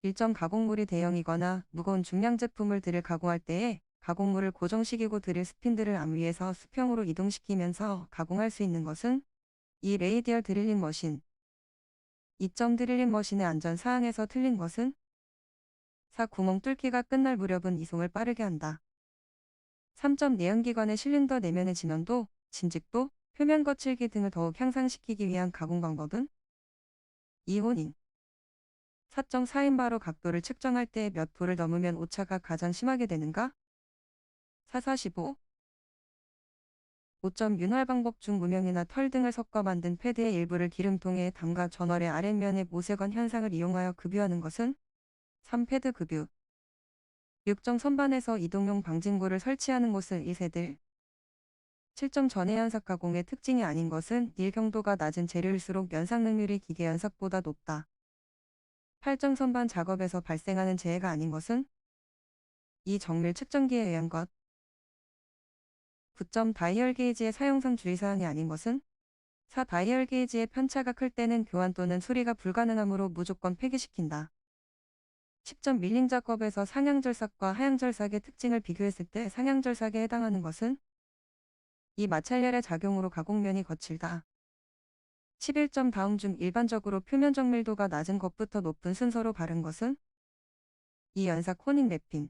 일정 가공물이 대형이거나 무거운 중량 제품을 드릴 가공할 때에 가공물을 고정시키고 드릴 스핀들을 암 위에서 수평으로 이동시키면서 가공할 수 있는 것은 이 레이디얼 드릴링 머신. 2점 드릴링 머신의 안전 사항에서 틀린 것은 4. 구멍 뚫기가 끝날 무렵은 이송을 빠르게 한다. 3점 내연기관의 실린더 내면의 진원도, 진직도, 표면 거칠기 등을 더욱 향상시키기 위한 가공 방법은 2. 혼인. 4점 4인 바로 각도를 측정할 때 몇 도를 넘으면 오차가 가장 심하게 되는가? 4. 45. 5점 윤활 방법 중 무명이나 털 등을 섞어 만든 패드의 일부를 기름통에 담가 전월의 아랫면의 모세관 현상을 이용하여 급유하는 것은 3. 패드 급유. 6점 선반에서 이동용 방진구를 설치하는 곳은 1세들. 7점 전해 연삭 가공의 특징이 아닌 것은 1. 경도가 낮은 재료일수록 연삭 능률이 기계 연삭보다 높다. 8점 선반 작업에서 발생하는 재해가 아닌 것은 2. 정밀 측정기에 의한 것. 9점 다이얼 게이지의 사용상 주의사항이 아닌 것은 4. 다이얼 게이지의 편차가 클 때는 교환 또는 수리가 불가능하므로 무조건 폐기시킨다. 10점 밀링 작업에서 상향절삭과 하향절삭의 특징을 비교했을 때 상향절삭에 해당하는 것은 이 마찰열의 작용으로 가공면이 거칠다. 11점 다음 중 일반적으로 표면 정밀도가 낮은 것부터 높은 순서로 바른 것은 이 연삭 혼인 랩핑.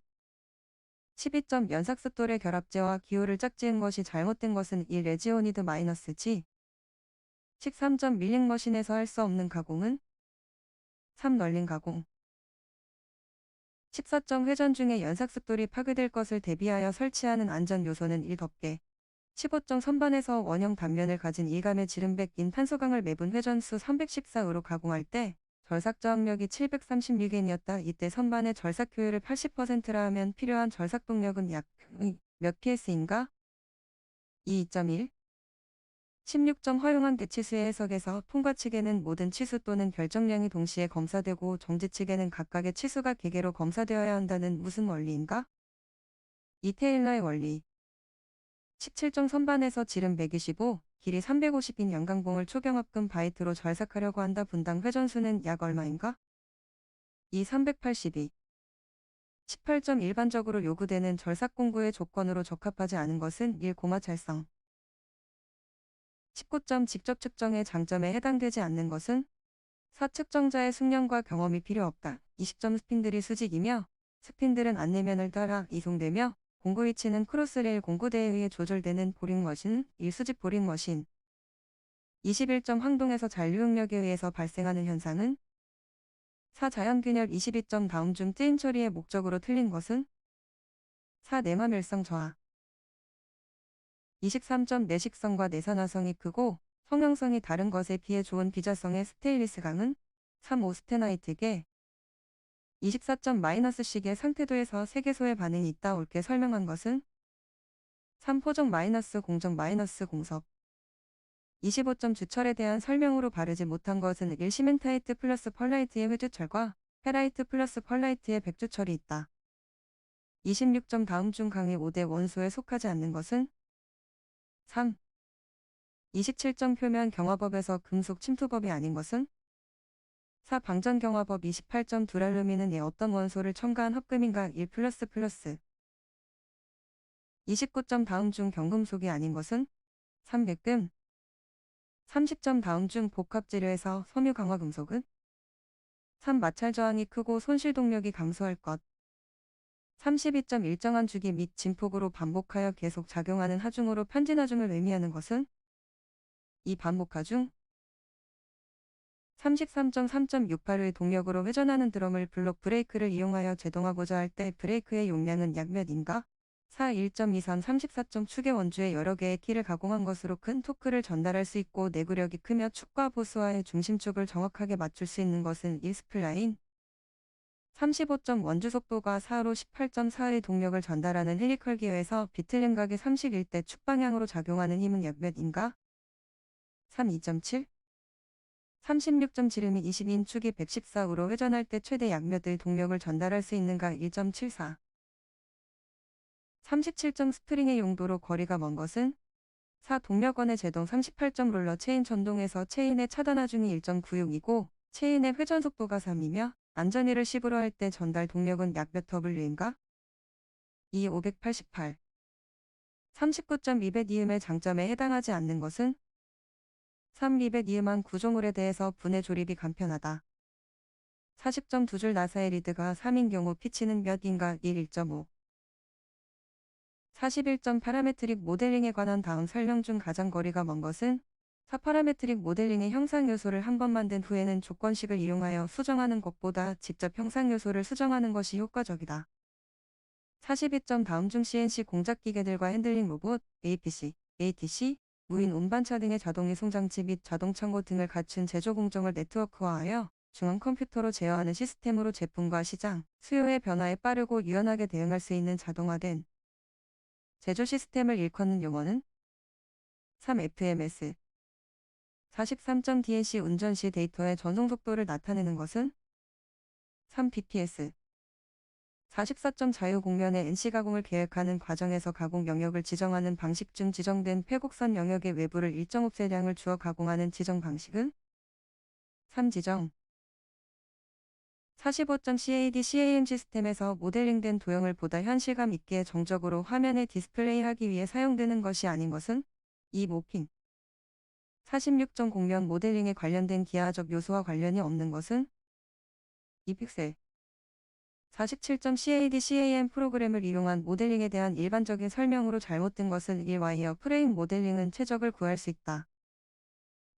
12점 연삭 습돌의 결합제와 기호를 짝지은 것이 잘못된 것은 1. 레지오니드 -G. 13점 밀링 머신에서 할 수 없는 가공은 3. 널링 가공. 14점 회전 중에 연삭 습돌이 파괴될 것을 대비하여 설치하는 안전 요소는 1. 덮개. 15점 선반에서 원형 단면을 가진 일감의 지름백인 탄소강을 매분 회전수 314으로 가공할 때 절삭 저항력이 736N이었다. 이때 선반의 절삭 효율을 80%라 하면 필요한 절삭 동력은 약 몇 ps인가? 2.1. 16점 허용한 대치수의 해석에서 통과 측에는 모든 치수 또는 결정량이 동시에 검사되고 정지 측에는 각각의 치수가 개개로 검사되어야 한다는 무슨 원리인가? 이 테일러의 원리. 17점 선반에서 지름 125, 길이 350인 양강봉을 초경합금 바이트로 절삭하려고 한다. 분당 회전수는 약 얼마인가? 2. 382. 18점 일반적으로 요구되는 절삭 공구의 조건으로 적합하지 않은 것은 1. 고마찰성. 19점 직접 측정의 장점에 해당되지 않는 것은 4. 측정자의 숙련과 경험이 필요 없다. 20점 스핀들이 수직이며 스핀들은 안내면을 따라 이송되며 공구 위치는 크로스레일 공구대에 의해 조절되는 보링머신, 1. 수직 보링머신. 21점 항동에서 잔류응력에 의해서 발생하는 현상은 4. 자연균열. 22점 다음 중 찌임 처리의 목적으로 틀린 것은 4. 내마멸성 저하. 23점 내식성과 내산화성이 크고 성형성이 다른 것에 비해 좋은 비자성의 스테인리스 강은 3. 오스테나이트계. 24점 -C의 상태도에서 세개소의 반응이 있다. 옳게 설명한 것은 3. 포적 공적 공섭. 25점 주철에 대한 설명으로 바르지 못한 것은 1. 시멘타이트 플러스 펄라이트의 회주철과 페라이트 플러스 펄라이트의 백주철이 있다. 26점 다음 중 강의 5대 원소에 속하지 않는 것은 3. 27점 표면 경화법에서 금속 침투법이 아닌 것은 4. 방전 경화법. 28점 두랄루민은 어떤 원소를 첨가한 합금인가? 1. 플러스. 29점 다음 중 경금속이 아닌 것은 3. 백금. 30점 다음 중 복합재료에서 섬유 강화 금속은 3. 마찰 저항이 크고 손실 동력이 감소할 것. 32점 일정한 주기 및 진폭으로 반복하여 계속 작용하는 하중으로 편진하중을 의미하는 것은 2. 반복하중. 33점 3.68의 동력으로 회전하는 드럼을 블록 브레이크를 이용하여 제동하고자 할 때 브레이크의 용량은 약 몇인가? 4. 1.23 34점 축의 원주에 여러 개의 키를 가공한 것으로 큰 토크를 전달할 수 있고 내구력이 크며 축과 보스와의 중심축을 정확하게 맞출 수 있는 것은 1. 스플라인. 35점 원주 속도가 4로 18.4의 동력을 전달하는 헬리컬 기어에서 비틀림각이 31대 축 방향으로 작용하는 힘은 약 몇인가? 3. 2.7. 36점 지름이 20인 축이 114으로 회전할 때 최대 약 몇의 동력을 전달할 수 있는가? 1.74. 37점 스프링의 용도로 거리가 먼 것은 4. 동력원의 제동. 38점 롤러 체인 전동에서 체인의 차단 하중이 1.96이고 체인의 회전 속도가 3이며 안전위를 10으로 할 때 전달 동력은 약 몇 W인가? 2 588. 39.2배니음의 장점에 해당하지 않는 것은? 3 2배니음한 구조물에 대해서 분해 조립이 간편하다. 40.2줄 나사의 리드가 3인 경우 피치는 몇인가? 1 1.5. 41점 파라메트릭 모델링에 관한 다음 설명 중 가장 거리가 먼 것은? 4 파라메트릭 모델링의 형상 요소를 한 번 만든 후에는 조건식을 이용하여 수정하는 것보다 직접 형상 요소를 수정하는 것이 효과적이다. 42점 다음 중 CNC 공작 기계들과 핸들링 로봇, APC, ATC, 무인 운반차 등의 자동 이송 장치 및 자동 창고 등을 갖춘 제조 공정을 네트워크화하여 중앙 컴퓨터로 제어하는 시스템으로 제품과 시장, 수요의 변화에 빠르고 유연하게 대응할 수 있는 자동화된 제조 시스템을 일컫는 용어는? 3 FMS. 43점 DNC 운전 시 데이터의 전송 속도를 나타내는 것은? 3 BPS. 44점 자유 공면의 NC 가공을 계획하는 과정에서 가공 영역을 지정하는 방식 중 지정된 폐곡선 영역의 외부를 일정 옵셋량을 주어 가공하는 지정 방식은? 3 지정. 45점 CAD CAM 시스템에서 모델링된 도형을 보다 현실감 있게 정적으로 화면에 디스플레이하기 위해 사용되는 것이 아닌 것은? 2 모핑. 46점 공면 모델링에 관련된 기하적 요소와 관련이 없는 것은? 2 픽셀. 47점 CAD CAM 프로그램을 이용한 모델링에 대한 일반적인 설명으로 잘못된 것은 1 와이어 프레임 모델링은 최적을 구할 수 있다.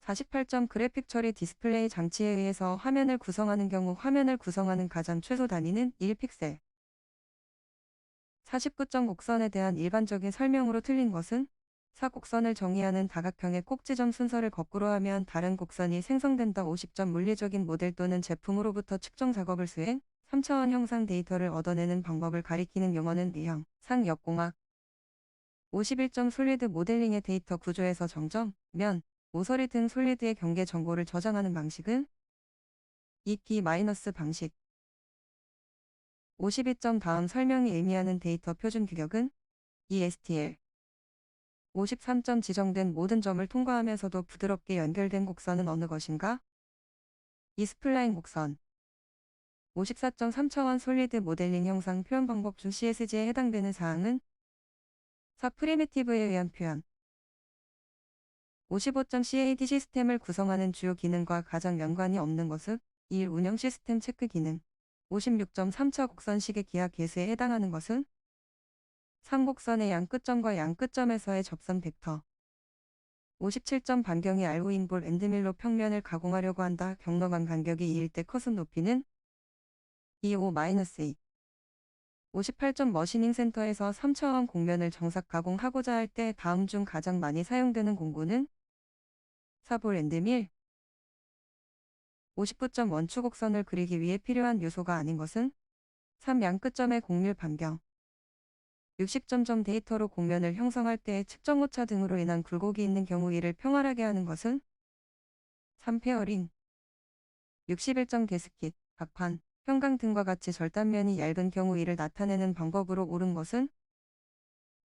48점 그래픽 처리 디스플레이 장치에 의해서 화면을 구성하는 경우 화면을 구성하는 가장 최소 단위는 1픽셀. 49점 곡선에 대한 일반적인 설명으로 틀린 것은? 4 곡선을 정의하는 다각형의 꼭지점 순서를 거꾸로 하면 다른 곡선이 생성된다. 50점 물리적인 모델 또는 제품으로부터 측정 작업을 수행, 3차원 형상 데이터를 얻어내는 방법을 가리키는 용어는 내형, 상, 역공학. 51점 솔리드 모델링의 데이터 구조에서 정점, 면, 모서리 등 솔리드의 경계 정보를 저장하는 방식은? EP- 방식. 52점 다음 설명이 의미하는 데이터 표준 규격은? ESTL. 53점 지정된 모든 점을 통과하면서도 부드럽게 연결된 곡선은 어느 것인가? 이 스플라인 곡선. 54점 3차원 솔리드 모델링 형상 표현 방법 중 CSG에 해당되는 사항은? 4 프리미티브에 의한 표현. 55점 CAD 시스템을 구성하는 주요 기능과 가장 연관이 없는 것은? 1 운영 시스템 체크 기능. 56점 3차 곡선식의 기하 계수에 해당하는 것은? 3 곡선의 양 끝점과 양 끝점에서의 접선 벡터. 57점 반경이 알고인볼 엔드밀로 평면을 가공하려고 한다. 경로간 간격이 2일 때 컷은 높이는? 2-5-2. 58점 머시닝 센터에서 3차원 곡면을 정삭 가공하고자 할 때 다음 중 가장 많이 사용되는 공구는? 4볼 엔드밀. 59점 원추 곡선을 그리기 위해 필요한 요소가 아닌 것은? 3 양 끝점의 곡률 반경. 60점 데이터로 곡면을 형성할 때 측정 오차 등으로 인한 굴곡이 있는 경우 이를 평활하게 하는 것은? 3 페어링. 61점 게스킷, 박판, 형광 등과 같이 절단면이 얇은 경우 이를 나타내는 방법으로 옳은 것은?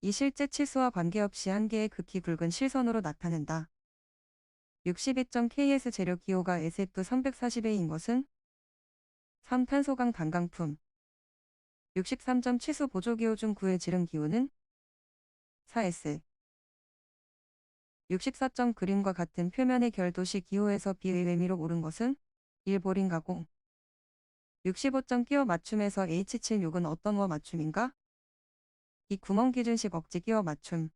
이 실제 치수와 관계없이 한 개의 극히 굵은 실선으로 나타낸다. 62점 KS 재료 기호가 SF340A인 것은? 3 탄소강 단강품. 63점 치수 보조기호 중 9의 지름 기호는? 4S. 64점 그림과 같은 표면의 결도시 기호에서 B의 의미로 옳은 것은? 1 보링 가공. 65점 끼워 맞춤에서 H76은 어떤 워 맞춤인가? 이 구멍 기준식 억지 끼워 맞춤.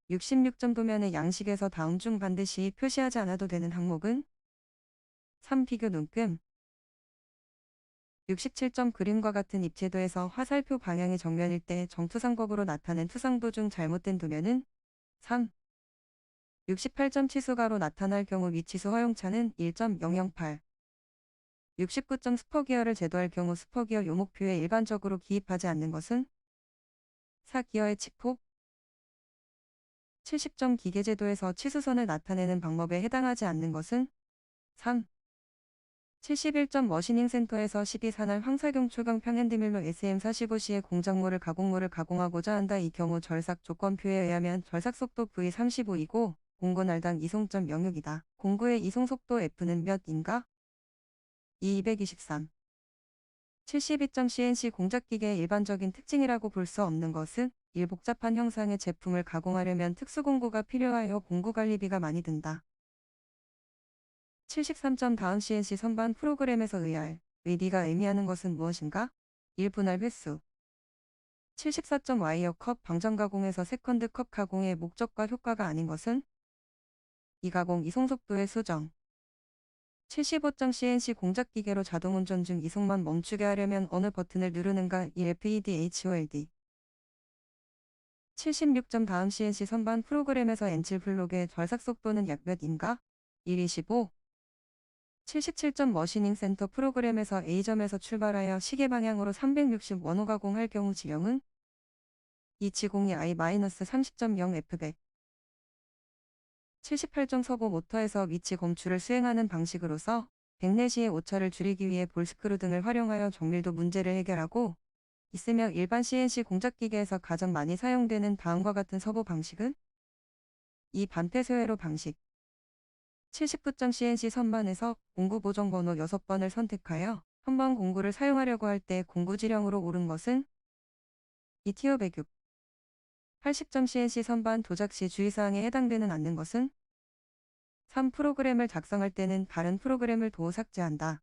66점 도면의 양식에서 다음 중 반드시 표시하지 않아도 되는 항목은? 3 비교 눈금. 67점 그림과 같은 입체도에서 화살표 방향이 정면일 때 정투상법으로 나타낸 투상도 중 잘못된 도면은? 3. 68점 치수가로 나타날 경우 위치수 허용차는 1.008. 69점 스퍼기어를 제도할 경우 스퍼기어 요목표에 일반적으로 기입하지 않는 것은? 4 기어의 칙폭. 70점 기계제도에서 치수선을 나타내는 방법에 해당하지 않는 것은? 3. 71점 머시닝 센터에서 12산할 황사경 초경 평핸드밀러 SM45C의 공작물을 가공물을 가공하고자 한다. 이 경우 절삭 조건표에 의하면 절삭 속도 V35이고 공구 날당 이송점 영역이다. 공구의 이송 속도 F는 몇인가? 223. 72.CNC 공작기계의 일반적인 특징이라고 볼 수 없는 것은 복잡한 형상의 제품을 가공하려면 특수공구가 필요하여 공구관리비가 많이 든다. 73점 다음 CNC 선반 프로그램에서 의미가 의미하는 것은 무엇인가? 1. 분할 횟수. 74점 와이어 컵 방전 가공에서 세컨드 컵 가공의 목적과 효과가 아닌 것은? 2. 가공 이송 속도의 수정. 75점 CNC 공작기계로 자동운전 중 이송만 멈추게 하려면 어느 버튼을 누르는가? 1. FED/HOLD. 76점 다음 CNC 선반 프로그램에서 엔칠 블록의 절삭 속도는 약 몇인가? 1. 25. 77점 머시닝 센터 프로그램에서 A점에서 출발하여 시계 방향으로 360 원호 가공할 경우 지령은? 270이 I-30.0 F100. 78점 서버 모터에서 위치 검출을 수행하는 방식으로서 104시의 오차를 줄이기 위해 볼스크루 등을 활용하여 정밀도 문제를 해결하고 있으며 일반 CNC 공작기계에서 가장 많이 사용되는 다음과 같은 서버 방식은? 2. 반패쇄회로 방식. 79점 CNC 선반에서 공구 보정 번호 6번을 선택하여 선반 공구를 사용하려고 할 때 공구 지령으로 옳은 것은? 2. 티어 배급. 80점 CNC 선반 도작 시 주의사항에 해당되는 않는 것은? 3. 프로그램을 작성할 때는 다른 프로그램을 도어 삭제한다.